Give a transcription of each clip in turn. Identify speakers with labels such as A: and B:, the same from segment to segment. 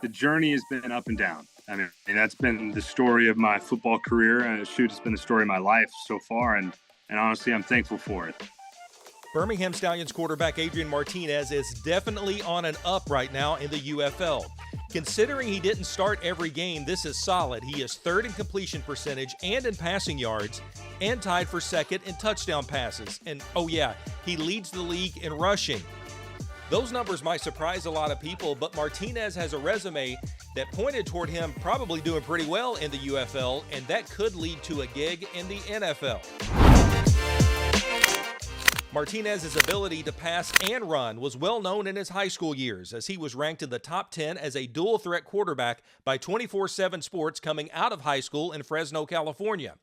A: the journey has been up and down. I mean, that's been the story of my football career. It's been the story of my life so far, and honestly, I'm thankful for it.
B: Birmingham Stallions quarterback Adrian Martinez is definitely on an up right now in the UFL. Considering he didn't start every game, this is solid. He is third in completion percentage and in passing yards, and tied for second in touchdown passes. And oh yeah, he leads the league in rushing. Those numbers might surprise a lot of people, but Martinez has a resume that pointed toward him probably doing pretty well in the UFL, and that could lead to a gig in the NFL. Martinez's ability to pass and run was well known in his high school years, as he was ranked in the top 10 as a dual-threat quarterback by 24/7 Sports coming out of high school in Fresno, California.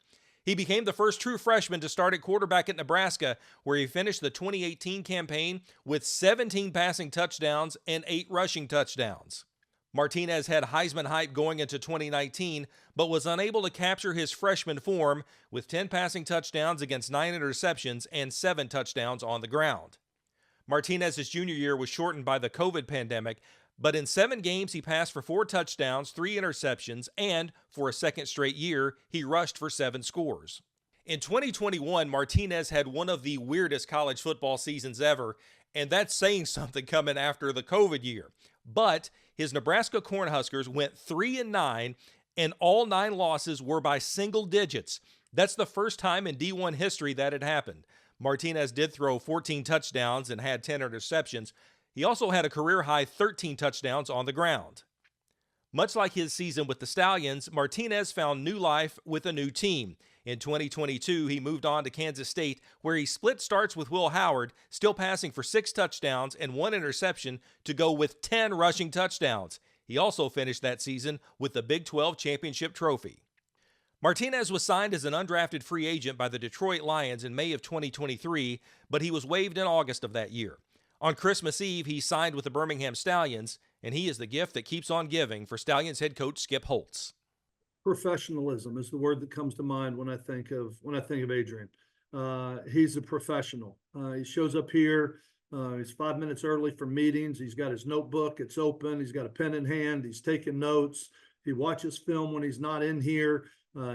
B: He became the first true freshman to start at quarterback at Nebraska, where he finished the 2018 campaign with 17 passing touchdowns and 8 rushing touchdowns. Martinez had Heisman hype going into 2019, but was unable to capture his freshman form with 10 passing touchdowns against 9 interceptions and 7 touchdowns on the ground. Martinez's junior year was shortened by the COVID pandemic, but in 7 games he passed for 4 touchdowns, 3 interceptions, and for a second straight year, he rushed for 7 scores. In 2021, Martinez had one of the weirdest college football seasons ever, and that's saying something coming after the COVID year. But his Nebraska Cornhuskers went 3-9, and all 9 losses were by single digits. That's the first time in D1 history that had happened. Martinez did throw 14 touchdowns and had 10 interceptions. He also had a career-high 13 touchdowns on the ground. Much like his season with the Stallions, Martinez found new life with a new team. In 2022, he moved on to Kansas State, where he split starts with Will Howard, still passing for 6 touchdowns and 1 interception to go with 10 rushing touchdowns. He also finished that season with the Big 12 championship trophy. Martinez was signed as an undrafted free agent by the Detroit Lions in May of 2023, but he was waived in August of that year. On Christmas Eve, he signed with the Birmingham Stallions, and he is the gift that keeps on giving for Stallions head coach Skip Holtz.
C: Professionalism is the word that comes to mind when I think of Adrian. He's a professional. He shows up here. He's 5 minutes early for meetings. He's got his notebook. It's open. He's got a pen in hand. He's taking notes. He watches film when he's not in here.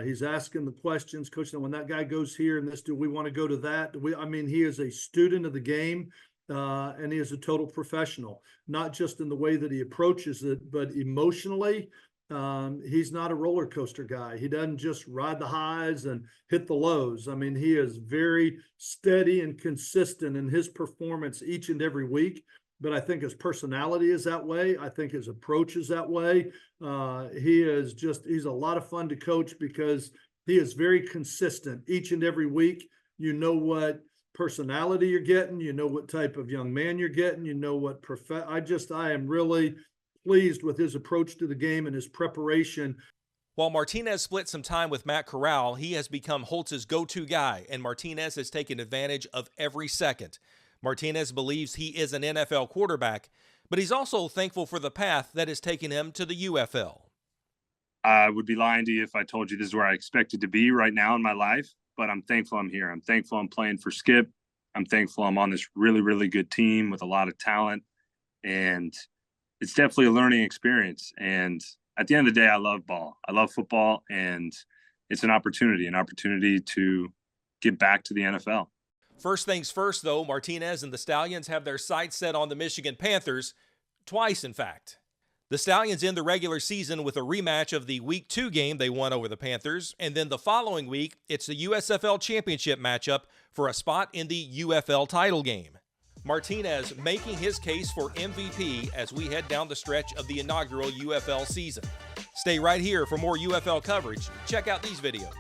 C: He's asking the questions. Coach, when that guy goes here and this, do we want to go to that? He is a student of the game. And he is a total professional, not just in the way that he approaches it, but emotionally. He's not a roller coaster guy. He doesn't just ride the highs and hit the lows. He is very steady and consistent in his performance each and every week. But I think his personality is that way. I think his approach is that way. He's a lot of fun to coach because he is very consistent each and every week. You know what personality you're getting, you know what type of young man you're getting, you know what I am really pleased with his approach to the game and his preparation.
B: While Martinez split some time with Matt Corral, he has become Holtz's go-to guy, and Martinez has taken advantage of every second. Martinez believes he is an NFL quarterback, but he's also thankful for the path that has taken him to the UFL.
A: I would be lying to you if I told you this is where I expected to be right now in my life. But I'm thankful I'm here. I'm thankful I'm playing for Skip. I'm thankful I'm on this really, really good team with a lot of talent. And it's definitely a learning experience. And at the end of the day, I love ball. I love football. And it's an opportunity to get back to the NFL.
B: First things first, though, Martinez and the Stallions have their sights set on the Michigan Panthers. Twice, in fact. The Stallions end the regular season with a rematch of the Week 2 game they won over the Panthers, and then the following week, it's the USFL Championship matchup for a spot in the UFL title game. Martinez making his case for MVP as we head down the stretch of the inaugural UFL season. Stay right here for more UFL coverage. Check out these videos.